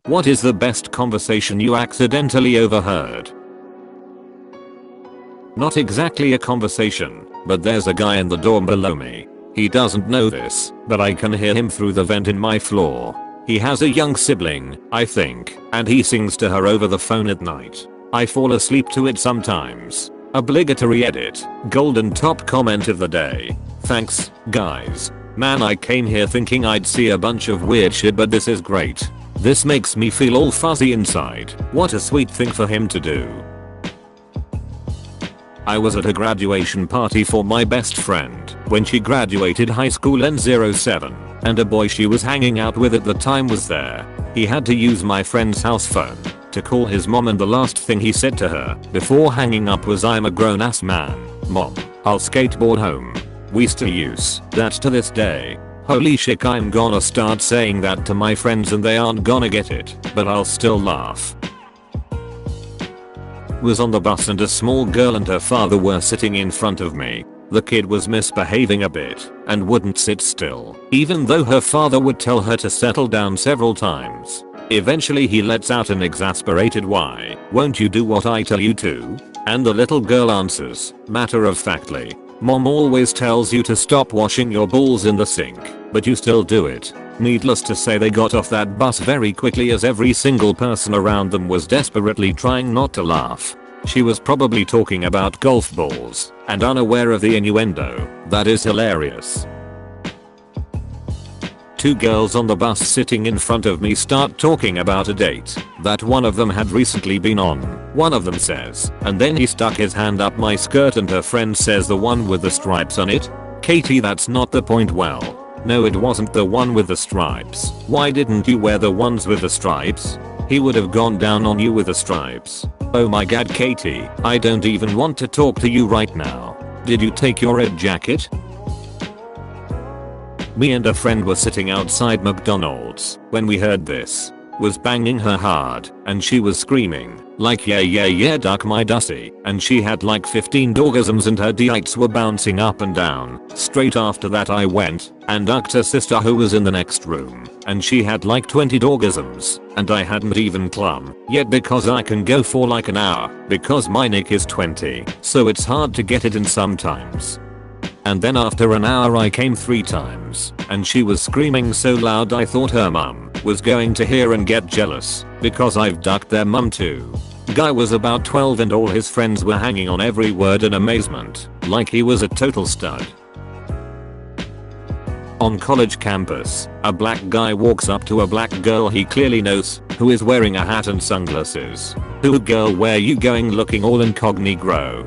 What is the best conversation you accidentally overheard? Not exactly a conversation, but there's a guy in the dorm below me. He doesn't know this, but I can hear him through the vent in my floor. He has a young sibling, I think, and he sings to her over the phone at night. I fall asleep to it sometimes. Obligatory edit. Golden top comment of the day. Thanks, guys. Man, I came here thinking I'd see a bunch of weird shit, but this is great. This makes me feel all fuzzy inside. What a sweet thing for him to do. I was at a graduation party for my best friend when she graduated high school in 07, and a boy she was hanging out with at the time was there. He had to use my friend's house phone to call his mom, and the last thing he said to her before hanging up was, "I'm a grown ass man. Mom, I'll skateboard home." We still use that to this day. Holy shit, I'm gonna start saying that to my friends and they aren't gonna get it, but I'll still laugh. Was on the bus and a small girl and her father were sitting in front of me. The kid was misbehaving a bit and wouldn't sit still, even though her father would tell her to settle down several times. Eventually he lets out an exasperated "Why won't you do what I tell you to?" And the little girl answers, matter of factly, "Mom always tells you to stop washing your balls in the sink, but you still do it." Needless to say, they got off that bus very quickly as every single person around them was desperately trying not to laugh. She was probably talking about golf balls and unaware of the innuendo. That is hilarious. Two girls on the bus sitting in front of me start talking about a date that one of them had recently been on. One of them says, "And then he stuck his hand up my skirt," and her friend says, "The one with the stripes on it?" "Katie, that's not the point." "Well, no, it wasn't the one with the stripes. Why didn't you wear the ones with the stripes? He would have gone down on you with the stripes." "Oh my god, Katie, I don't even want to talk to you right now. Did you take your red jacket?" Me and a friend were sitting outside McDonald's when we heard this. Was banging her hard and she was screaming like, "Yeah yeah yeah, duck my dussy," and she had like 15 orgasms and her deites were bouncing up and down. Straight after that I went and ducked her sister who was in the next room, and she had like 20 orgasms and I hadn't even clum yet because I can go for like an hour because my nick is 20, so it's hard to get it in sometimes. And then after an hour I came 3 times and she was screaming so loud I thought her mum was going to hear and get jealous because I've ducked their mum too. Guy was about 12 and all his friends were hanging on every word in amazement, like he was a total stud. On college campus, a black guy walks up to a black girl he clearly knows who is wearing a hat and sunglasses. "Who girl, where you going looking all incognito?"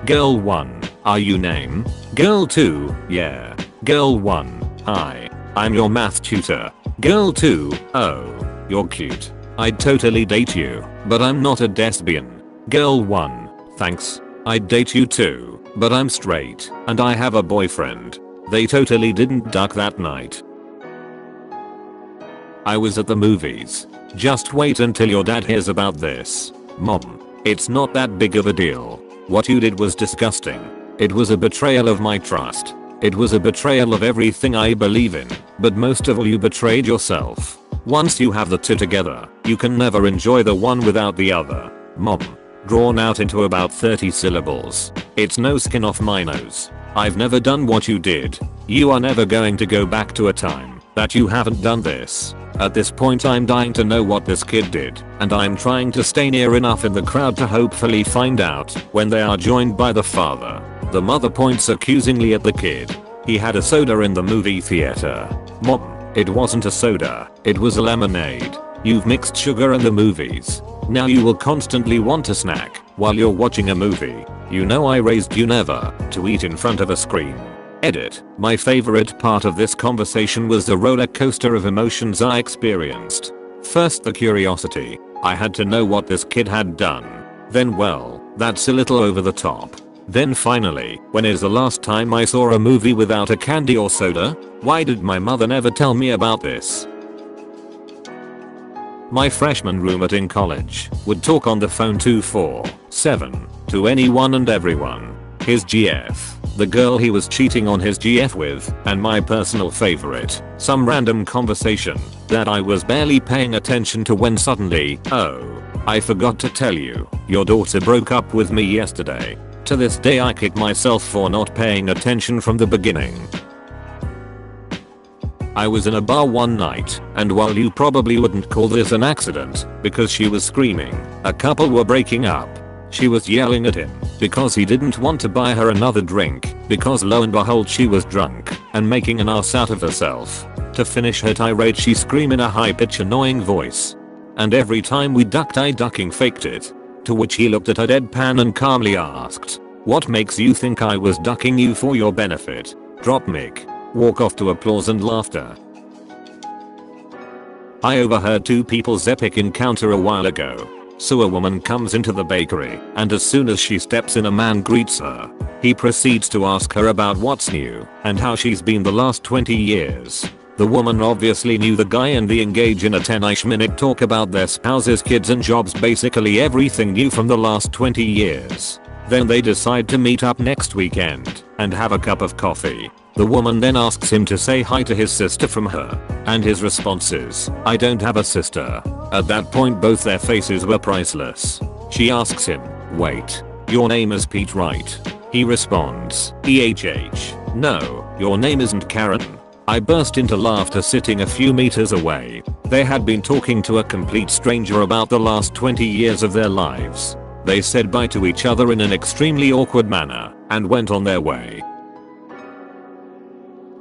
Girl 1, "Are you name?" Girl 2, "Yeah." Girl 1, "Hi, I'm your math tutor." Girl 2, "Oh, you're cute. I'd totally date you, but I'm not a lesbian." Girl 1, "Thanks. I'd date you too, but I'm straight and I have a boyfriend." They totally didn't duck that night. I was at the movies. Just wait until your dad hears about this. "Mom, it's not that big of a deal. What you did was disgusting. It was a betrayal of my trust. It was a betrayal of everything I believe in, but most of all you betrayed yourself. Once you have the two together, you can never enjoy the one without the other." Mom. Drawn out into about 30 syllables. "It's no skin off my nose. I've never done what you did. You are never going to go back to a time that you haven't done this." At this point I'm dying to know what this kid did, and I'm trying to stay near enough in the crowd to hopefully find out when they are joined by the father. The mother points accusingly at the kid. "He had a soda in the movie theater." Mom. "It wasn't a soda, it was a lemonade. You've mixed sugar in the movies. Now you will constantly want a snack while you're watching a movie. You know I raised you never to eat in front of a screen." Edit. My favorite part of this conversation was the roller coaster of emotions I experienced. First the curiosity. I had to know what this kid had done. Then, well, that's a little over the top. Then finally, when is the last time I saw a movie without a candy or soda? Why did my mother never tell me about this? My freshman roommate in college would talk on the phone 24/7 to anyone and everyone. His GF the girl he was cheating on his GF with, and my personal favorite, some random conversation that I was barely paying attention to when suddenly, oh, I forgot to tell you, your daughter broke up with me yesterday. To this day I kick myself for not paying attention from the beginning. I was in a bar one night, and while you probably wouldn't call this an accident, because she was screaming, a couple were breaking up. She was yelling at him, because he didn't want to buy her another drink, because lo and behold she was drunk, and making an ass out of herself. To finish her tirade she screamed in a high-pitched annoying voice. And every time we ducked I ducking faked it. To which he looked at her deadpan and calmly asked, "What makes you think I was ducking you for your benefit?" Drop mic. Walk off to applause and laughter. I overheard two people's epic encounter a while ago. So a woman comes into the bakery, and as soon as she steps in a man greets her. He proceeds to ask her about what's new, and how she's been the last 20 years. The woman obviously knew the guy and they engage in a 10-ish minute talk about their spouses, kids and jobs, basically everything new from the last 20 years. Then they decide to meet up next weekend and have a cup of coffee. The woman then asks him to say hi to his sister from her, and his response is, "I don't have a sister." At that point both their faces were priceless. She asks him, "Wait, your name is Pete, right?" He responds, "EHH, no, your name isn't Karen." I burst into laughter sitting a few meters away. They had been talking to a complete stranger about the last 20 years of their lives. They said bye to each other in an extremely awkward manner and went on their way.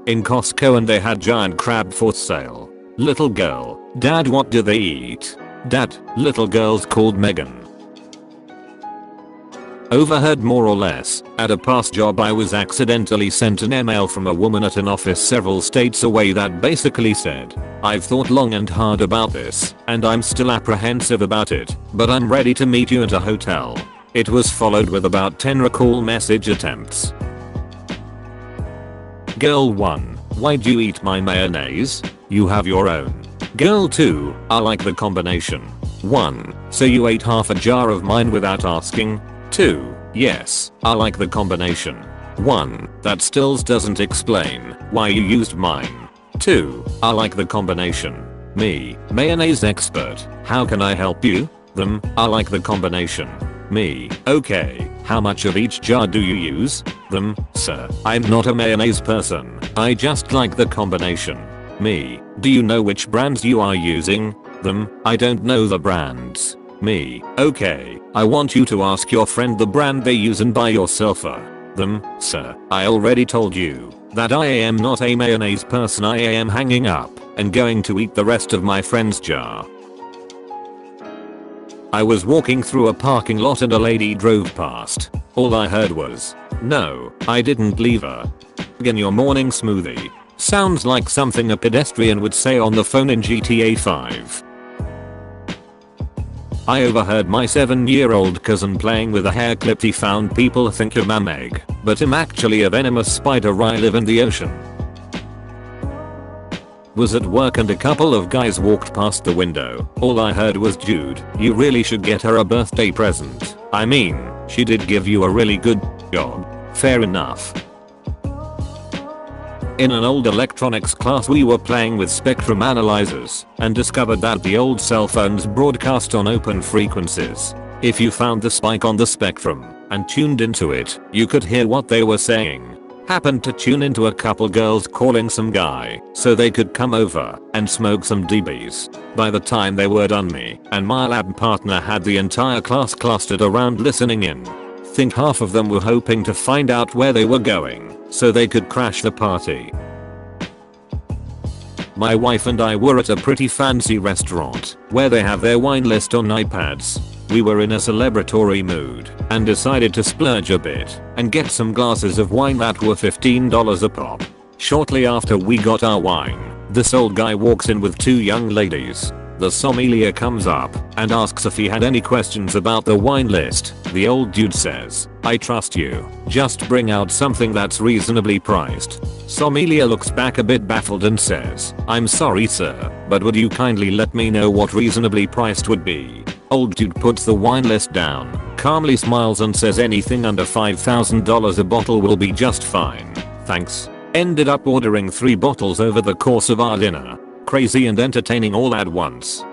In Costco, and they had giant crab for sale. Little girl, "Dad, what do they eat?" Dad, "Little girl's called Megan." Overheard more or less. At a past job I was accidentally sent an email from a woman at an office several states away that basically said, "I've thought long and hard about this, and I'm still apprehensive about it, but I'm ready to meet you at a hotel." It was followed with about 10 recall message attempts. Girl 1, "Why'd you eat my mayonnaise? You have your own." Girl 2, "I like the combination." 1, "So you ate half a jar of mine without asking?" 2, "Yes, I like the combination." 1, "That still doesn't explain why you used mine." 2, "I like the combination." Me, mayonnaise expert, "How can I help you?" Them, "I like the combination." Me, "Okay, how much of each jar do you use?" Them, "Sir, I'm not a mayonnaise person, I just like the combination." Me, "Do you know which brands you are using?" Them, "I don't know the brands." Me, "Okay, I want you to ask your friend the brand they use and buy yourself a." Them, "Sir, I already told you that I am not a mayonnaise person. I am hanging up and going to eat the rest of my friend's jar." I was walking through a parking lot and a lady drove past. All I heard was, "No, I didn't leave her." "In your morning smoothie." Sounds like something a pedestrian would say on the phone in GTA 5. I overheard my 7-year-old cousin playing with a hair clip he found. "People think I'm a meg, but I'm actually a venomous spider. I live in the ocean." Was at work and a couple of guys walked past the window. All I heard was, "Dude, you really should get her a birthday present. I mean, she did give you a really good job." Fair enough. In an old electronics class we were playing with spectrum analyzers and discovered that the old cell phones broadcast on open frequencies. If you found the spike on the spectrum and tuned into it, you could hear what they were saying. Happened to tune into a couple girls calling some guy so they could come over and smoke some DBs. By the time they were done, me and my lab partner had the entire class clustered around listening in. Think half of them were hoping to find out where they were going so they could crash the party. My wife and I were at a pretty fancy restaurant where they have their wine list on iPads. We were in a celebratory mood and decided to splurge a bit and get some glasses of wine that were $15 a pop. Shortly after we got our wine, this old guy walks in with two young ladies. The sommelier comes up and asks if he had any questions about the wine list. The old dude says, "I trust you. Just bring out something that's reasonably priced." Sommelier looks back a bit baffled and says, "I'm sorry sir, but would you kindly let me know what reasonably priced would be?" Old dude puts the wine list down, calmly smiles and says anything under $5,000 a bottle will be just fine. Thanks. Ended up ordering 3 bottles over the course of our dinner. Crazy and entertaining all at once.